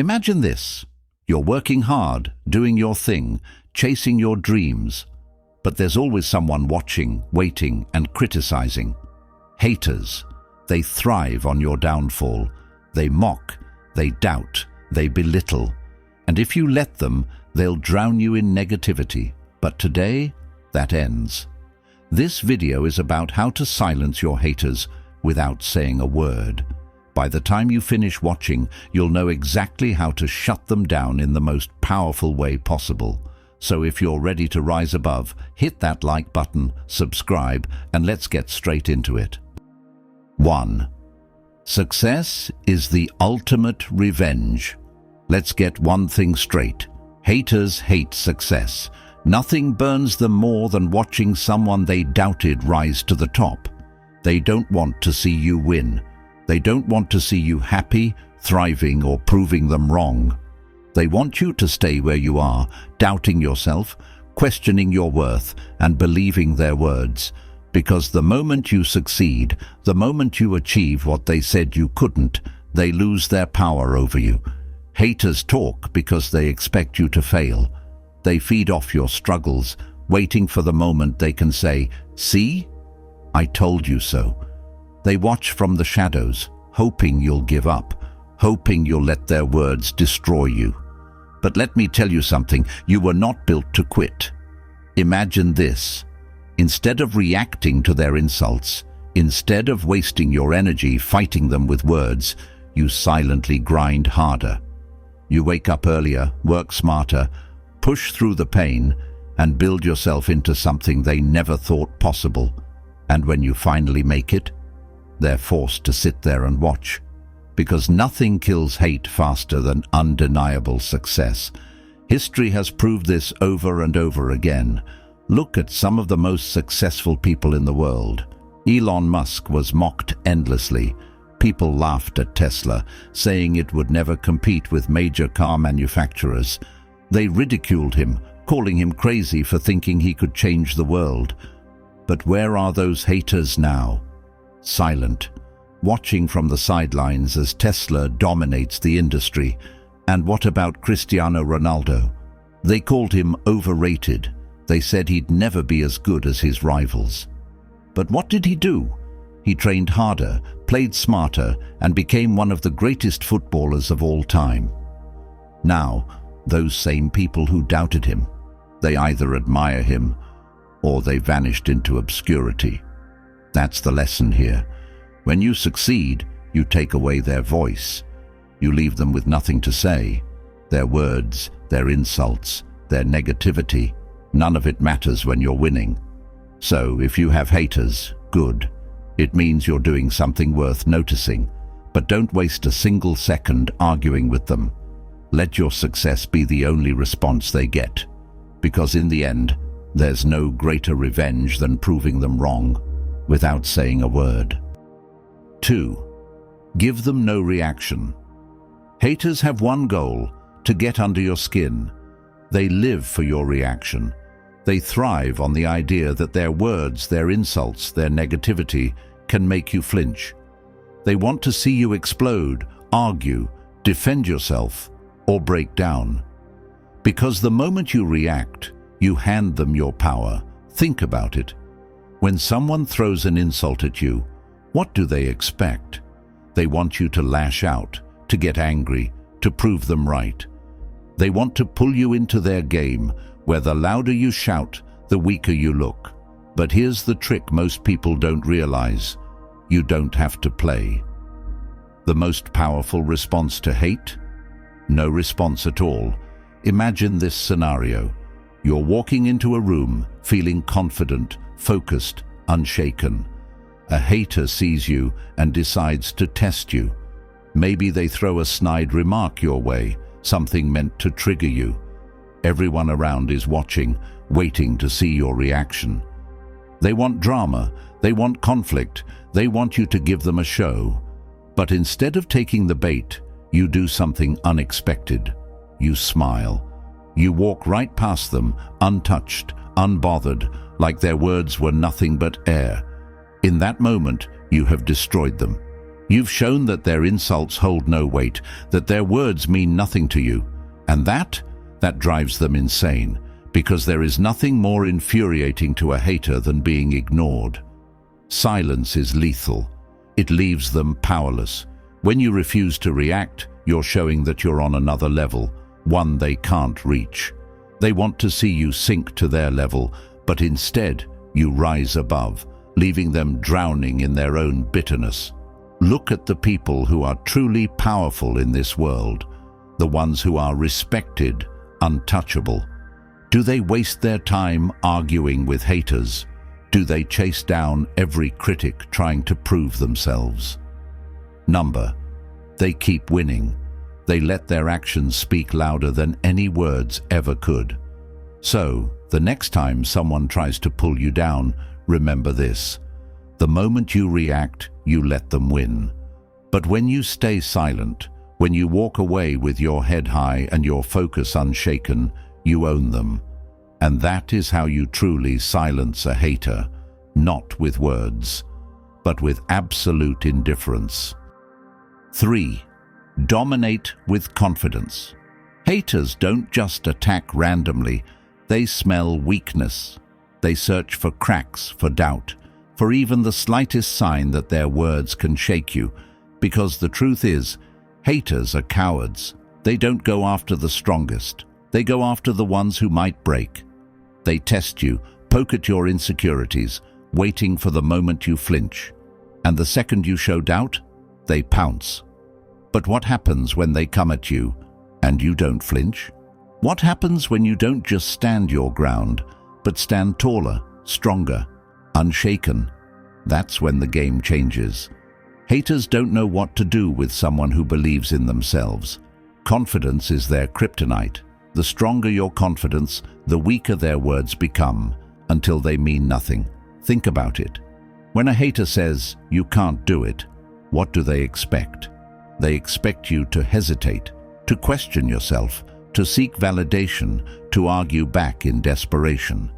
Imagine this. You're working hard, doing your thing, chasing your dreams, but there's always someone watching, waiting, and criticizing. Haters. They thrive on your downfall. They mock, they doubt, they belittle. And if you let them, they'll drown you in negativity. But today, that ends. This video is about how to silence your haters without saying a word. By the time you finish watching, you'll know exactly how to shut them down in the most powerful way possible. So if you're ready to rise above, hit that like button, subscribe, and let's get straight into it. 1. Success is the ultimate revenge. Let's get one thing straight. Haters hate success. Nothing burns them more than watching someone they doubted rise to the top. They don't want to see you win. They don't want to see you happy, thriving, or proving them wrong. They want you to stay where you are, doubting yourself, questioning your worth, and believing their words. Because the moment you succeed, the moment you achieve what they said you couldn't, they lose their power over you. Haters talk because they expect you to fail. They feed off your struggles, waiting for the moment they can say, "See? I told you so." They watch from the shadows, hoping you'll give up, hoping you'll let their words destroy you. But let me tell you something, you were not built to quit. Imagine this. Instead of reacting to their insults, instead of wasting your energy fighting them with words, you silently grind harder. You wake up earlier, work smarter, push through the pain, and build yourself into something they never thought possible. And when you finally make it, they're forced to sit there and watch. Because nothing kills hate faster than undeniable success. History has proved this over and over again. Look at some of the most successful people in the world. Elon Musk was mocked endlessly. People laughed at Tesla, saying it would never compete with major car manufacturers. They ridiculed him, calling him crazy for thinking he could change the world. But where are those haters now? Silent, watching from the sidelines as Tesla dominates the industry. And what about Cristiano Ronaldo? They called him overrated. They said he'd never be as good as his rivals. But what did he do? He trained harder, played smarter, and became one of the greatest footballers of all time. Now, those same people who doubted him, they either admire him or they vanished into obscurity. That's the lesson here. When you succeed, you take away their voice. You leave them with nothing to say. Their words, their insults, their negativity, none of it matters when you're winning. So if you have haters, good. It means you're doing something worth noticing. But don't waste a single second arguing with them. Let your success be the only response they get. Because in the end, there's no greater revenge than proving them wrong without saying a word. 2. Give them no reaction. Haters have one goal: to get under your skin. They live for your reaction. They thrive on the idea that their words, their insults, their negativity can make you flinch. They want to see you explode, argue, defend yourself, or break down. Because the moment you react, you hand them your power. Think about it. When someone throws an insult at you, what do they expect? They want you to lash out, to get angry, to prove them right. They want to pull you into their game, where the louder you shout, the weaker you look. But here's the trick most people don't realize. You don't have to play. The most powerful response to hate? No response at all. Imagine this scenario. You're walking into a room, feeling confident, focused, unshaken. A hater sees you and decides to test you. Maybe they throw a snide remark your way, something meant to trigger you. Everyone around is watching, waiting to see your reaction. They want drama, they want conflict, they want you to give them a show. But instead of taking the bait, you do something unexpected. You smile. You walk right past them, untouched, unbothered, like their words were nothing but air. In that moment, you have destroyed them. You've shown that their insults hold no weight, that their words mean nothing to you. And that drives them insane, because there is nothing more infuriating to a hater than being ignored. Silence is lethal. It leaves them powerless. When you refuse to react, you're showing that you're on another level, one they can't reach. They want to see you sink to their level, but instead you rise above, leaving them drowning in their own bitterness. Look at the people who are truly powerful in this world, the ones who are respected, untouchable. Do they waste their time arguing with haters? Do they chase down every critic trying to prove themselves? Number. They keep winning. They let their actions speak louder than any words ever could. So, the next time someone tries to pull you down, remember this. The moment you react, you let them win. But when you stay silent, when you walk away with your head high and your focus unshaken, you own them. And that is how you truly silence a hater, not with words, but with absolute indifference. 3. Dominate with confidence. Haters don't just attack randomly. They smell weakness. They search for cracks, for doubt, for even the slightest sign that their words can shake you. Because the truth is, haters are cowards. They don't go after the strongest. They go after the ones who might break. They test you, poke at your insecurities, waiting for the moment you flinch. And the second you show doubt, they pounce. But what happens when they come at you and you don't flinch? What happens when you don't just stand your ground, but stand taller, stronger, unshaken? That's when the game changes. Haters don't know what to do with someone who believes in themselves. Confidence is their kryptonite. The stronger your confidence, the weaker their words become, until they mean nothing. Think about it. When a hater says, "You can't do it," what do they expect? They expect you to hesitate, to question yourself, to seek validation, to argue back in desperation.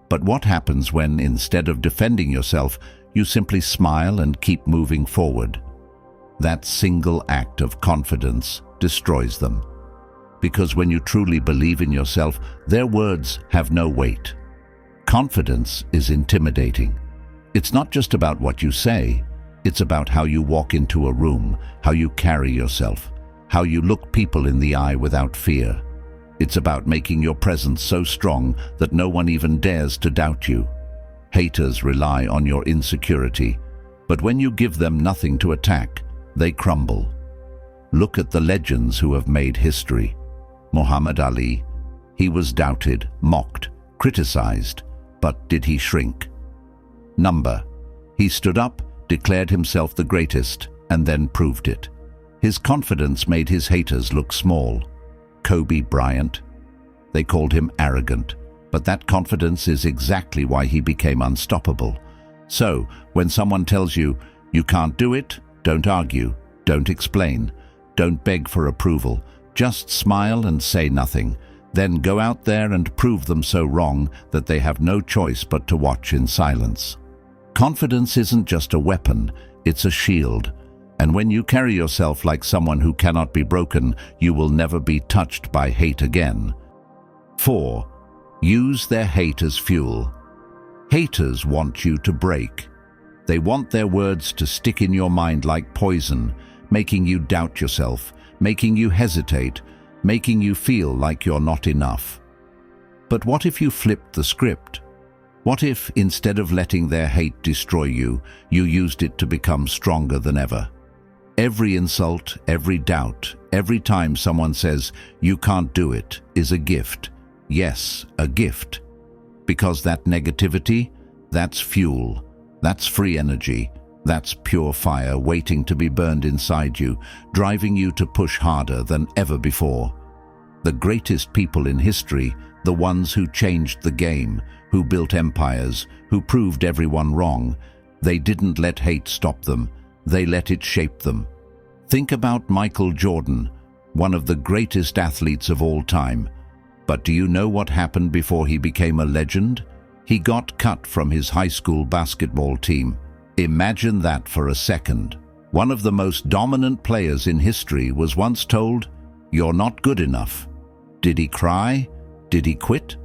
But what happens when, instead of defending yourself, you simply smile and keep moving forward? That single act of confidence destroys them. Because when you truly believe in yourself, their words have no weight. Confidence is intimidating. It's not just about what you say. It's about how you walk into a room, how you carry yourself, how you look people in the eye without fear. It's about making your presence so strong that no one even dares to doubt you. Haters rely on your insecurity, but when you give them nothing to attack, they crumble. Look at the legends who have made history. Muhammad Ali. He was doubted, mocked, criticized, but did he shrink? Number. He stood up, declared himself the greatest, and then proved it. His confidence made his haters look small. Kobe Bryant. They called him arrogant, but that confidence is exactly why he became unstoppable. So, when someone tells you, "You can't do it," don't argue, don't explain, don't beg for approval. Just smile and say nothing. Then go out there and prove them so wrong that they have no choice but to watch in silence. Confidence isn't just a weapon, it's a shield. And when you carry yourself like someone who cannot be broken, you will never be touched by hate again. 4. Use their hate as fuel. Haters want you to break. They want their words to stick in your mind like poison, making you doubt yourself, making you hesitate, making you feel like you're not enough. But what if you flipped the script? What if, instead of letting their hate destroy you, you used it to become stronger than ever? Every insult, every doubt, every time someone says, "You can't do it," is a gift. Yes, a gift. Because that negativity, that's fuel, that's free energy, that's pure fire waiting to be burned inside you, driving you to push harder than ever before. The greatest people in history, the ones who changed the game, who built empires, who proved everyone wrong, they didn't let hate stop them, they let it shape them. Think about Michael Jordan, one of the greatest athletes of all time. But do you know what happened before he became a legend? He got cut from his high school basketball team. Imagine that for a second. One of the most dominant players in history was once told, "You're not good enough." Did he cry? Did he quit?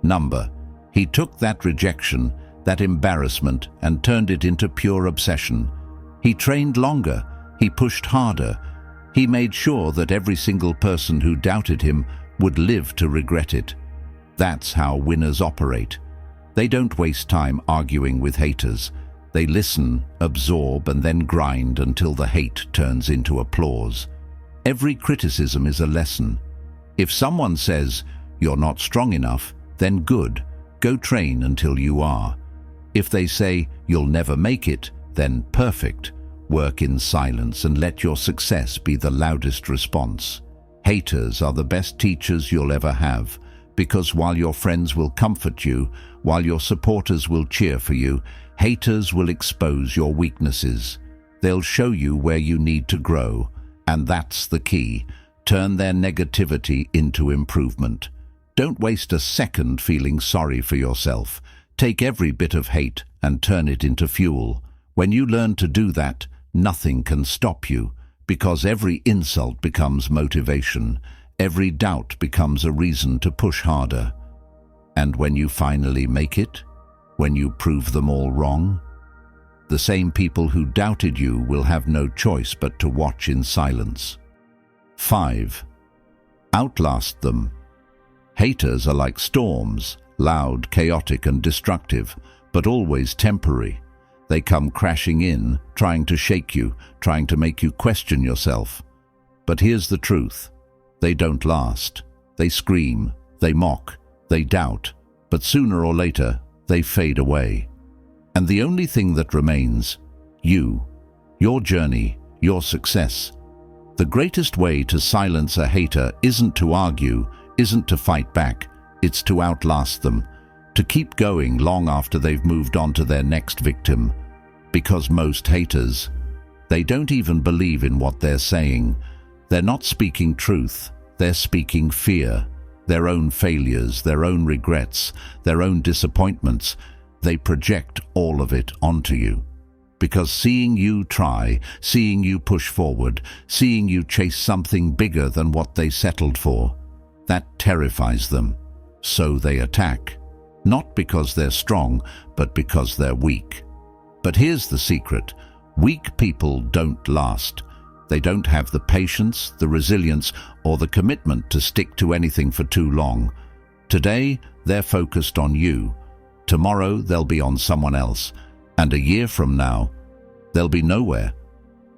Number. He took that rejection, that embarrassment, and turned it into pure obsession. He trained longer. He pushed harder. He made sure that every single person who doubted him would live to regret it. That's how winners operate. They don't waste time arguing with haters. They listen, absorb, and then grind until the hate turns into applause. Every criticism is a lesson. If someone says, "You're not strong enough," then good, go train until you are. If they say, "You'll never make it," then perfect, work in silence and let your success be the loudest response. Haters are the best teachers you'll ever have, because while your friends will comfort you, while your supporters will cheer for you, haters will expose your weaknesses. They'll show you where you need to grow, and that's the key. Turn their negativity into improvement. Don't waste a second feeling sorry for yourself. Take every bit of hate and turn it into fuel. When you learn to do that, nothing can stop you, because every insult becomes motivation. Every doubt becomes a reason to push harder. And when you finally make it, when you prove them all wrong, the same people who doubted you will have no choice but to watch in silence. 5. Outlast them. Haters are like storms, loud, chaotic, and destructive, but always temporary. They come crashing in, trying to shake you, trying to make you question yourself. But here's the truth. They don't last. They scream, they mock, they doubt, but sooner or later, they fade away. And the only thing that remains, you, your journey, your success. The greatest way to silence a hater isn't to argue, isn't to fight back, it's to outlast them, to keep going long after they've moved on to their next victim. Because most haters, they don't even believe in what they're saying. They're not speaking truth, they're speaking fear, their own failures, their own regrets, their own disappointments. They project all of it onto you. Because seeing you try, seeing you push forward, seeing you chase something bigger than what they settled for, that terrifies them. So they attack. Not because they're strong, but because they're weak. But here's the secret. Weak people don't last. They don't have the patience, the resilience, or the commitment to stick to anything for too long. Today, they're focused on you. Tomorrow, they'll be on someone else. And a year from now, they'll be nowhere.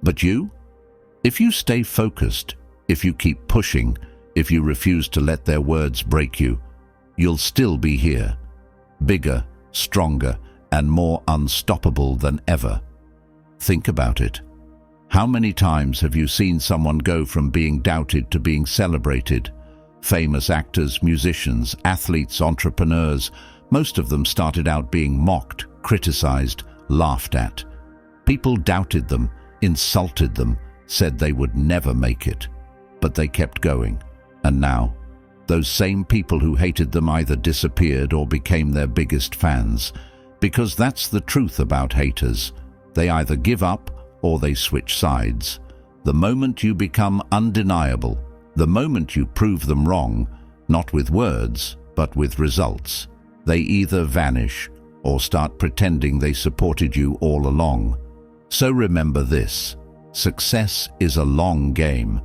But you? If you stay focused, if you keep pushing, if you refuse to let their words break you, you'll still be here. Bigger, stronger, and more unstoppable than ever. Think about it. How many times have you seen someone go from being doubted to being celebrated? Famous actors, musicians, athletes, entrepreneurs, most of them started out being mocked, criticized, laughed at. People doubted them, insulted them, said they would never make it. But they kept going. And now, those same people who hated them either disappeared or became their biggest fans. Because that's the truth about haters. They either give up or they switch sides. The moment you become undeniable, the moment you prove them wrong, not with words, but with results, they either vanish or start pretending they supported you all along. So remember this, success is a long game.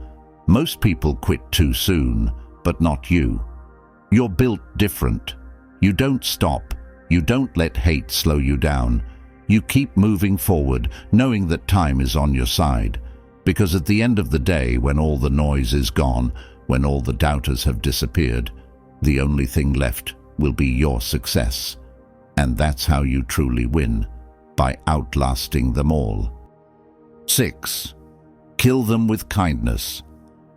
Most people quit too soon, but not you. You're built different. You don't stop. You don't let hate slow you down. You keep moving forward, knowing that time is on your side. Because at the end of the day, when all the noise is gone, when all the doubters have disappeared, the only thing left will be your success. And that's how you truly win, by outlasting them all. 6. Kill them with kindness.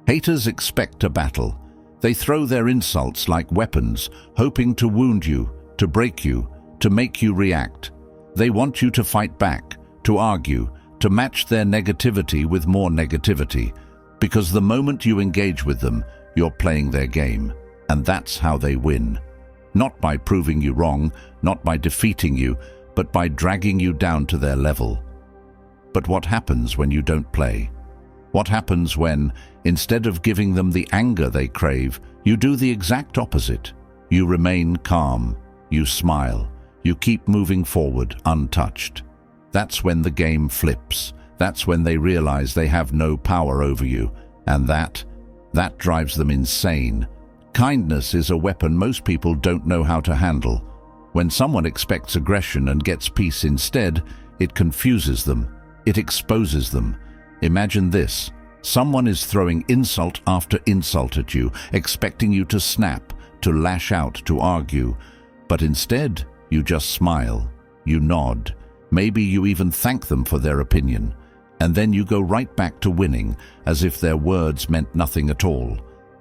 Haters expect a battle. They throw their insults like weapons, hoping to wound you, to break you, to make you react. They want you to fight back, to argue, to match their negativity with more negativity, because the moment you engage with them, you're playing their game, and that's how they win. Not by proving you wrong, not by defeating you, but by dragging you down to their level. But what happens when you don't play? What happens when, instead of giving them the anger they crave, you do the exact opposite? You remain calm, you smile, you keep moving forward untouched. That's when the game flips. That's when they realize they have no power over you, and that drives them insane. Kindness is a weapon most people don't know how to handle. When someone expects aggression and gets peace instead, it confuses them. It exposes them. Imagine this. Someone is throwing insult after insult at you, expecting you to snap, to lash out, to argue. But instead, you just smile. You nod. Maybe you even thank them for their opinion. And then you go right back to winning, as if their words meant nothing at all.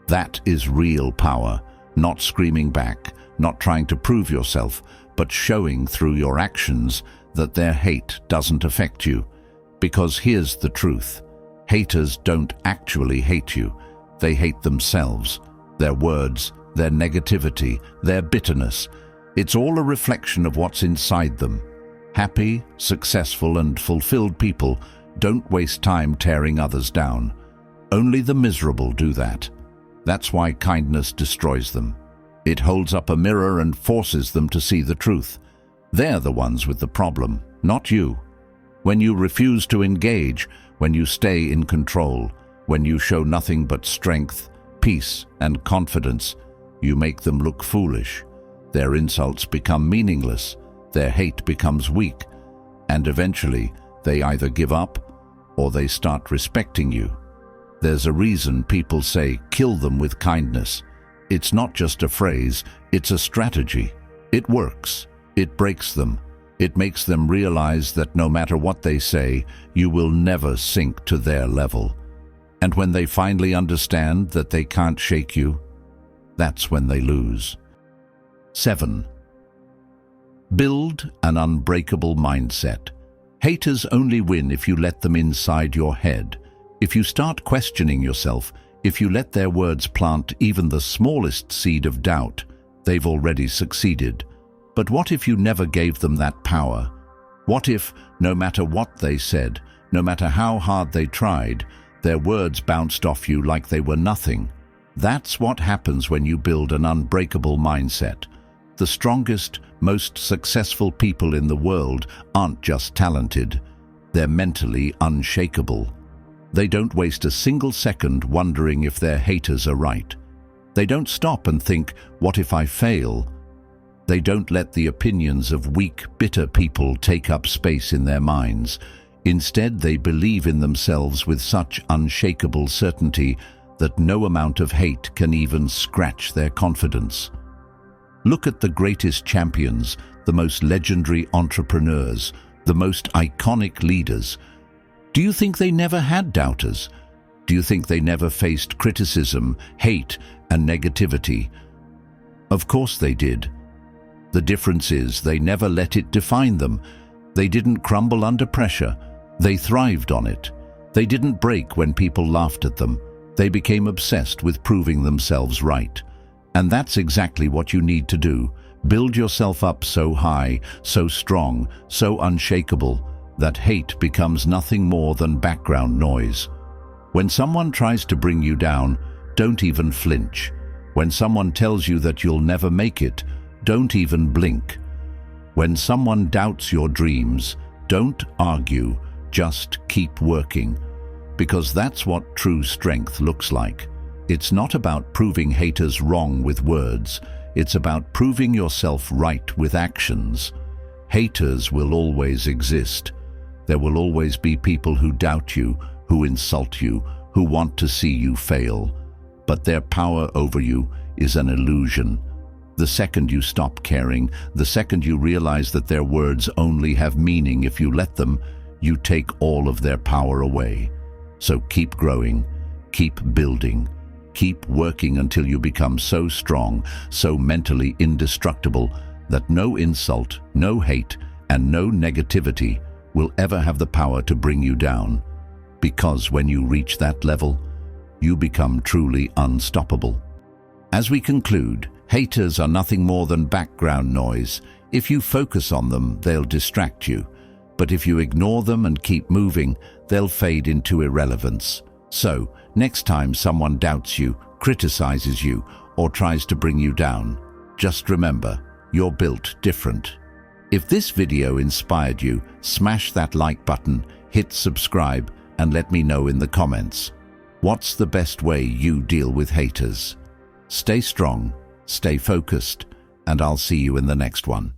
That is real power. Not screaming back, not trying to prove yourself, but showing through your actions that their hate doesn't affect you. Because here's the truth. Haters don't actually hate you. They hate themselves, their words, their negativity, their bitterness. It's all a reflection of what's inside them. Happy, successful, and fulfilled people don't waste time tearing others down. Only the miserable do that. That's why kindness destroys them. It holds up a mirror and forces them to see the truth. They're the ones with the problem, not you. When you refuse to engage, when you stay in control, when you show nothing but strength, peace, and confidence, you make them look foolish. Their insults become meaningless, their hate becomes weak, and eventually they either give up or they start respecting you. There's a reason people say, kill them with kindness. It's not just a phrase, it's a strategy. It works. It breaks them. It makes them realize that no matter what they say, you will never sink to their level. And when they finally understand that they can't shake you, that's when they lose. 7. Build an unbreakable mindset. Haters only win if you let them inside your head. If you start questioning yourself, if you let their words plant even the smallest seed of doubt, they've already succeeded. But what if you never gave them that power? What if, no matter what they said, no matter how hard they tried, their words bounced off you like they were nothing? That's what happens when you build an unbreakable mindset. The strongest, most successful people in the world aren't just talented. They're mentally unshakable. They don't waste a single second wondering if their haters are right. They don't stop and think, what if I fail? They don't let the opinions of weak, bitter people take up space in their minds. Instead, they believe in themselves with such unshakable certainty that no amount of hate can even scratch their confidence. Look at the greatest champions, the most legendary entrepreneurs, the most iconic leaders. Do you think they never had doubters? Do you think they never faced criticism, hate, and negativity? Of course they did. The difference is they never let it define them. They didn't crumble under pressure. They thrived on it. They didn't break when people laughed at them. They became obsessed with proving themselves right. And that's exactly what you need to do. Build yourself up so high, so strong, so unshakable, that hate becomes nothing more than background noise. When someone tries to bring you down, don't even flinch. When someone tells you that you'll never make it, don't even blink. When someone doubts your dreams, don't argue, just keep working. Because that's what true strength looks like. It's not about proving haters wrong with words. It's about proving yourself right with actions. Haters will always exist. There will always be people who doubt you, who insult you, who want to see you fail. But their power over you is an illusion. The second you stop caring, the second you realize that their words only have meaning if you let them, you take all of their power away. So keep growing, keep building, keep working until you become so strong, so mentally indestructible that no insult, no hate, and no negativity will ever have the power to bring you down. Because when you reach that level, you become truly unstoppable. As we conclude, haters are nothing more than background noise. If you focus on them, they'll distract you. But if you ignore them and keep moving, they'll fade into irrelevance. So, next time someone doubts you, criticizes you, or tries to bring you down, just remember, you're built different. If this video inspired you, smash that like button, hit subscribe, and let me know in the comments. What's the best way you deal with haters? Stay strong, stay focused, and I'll see you in the next one.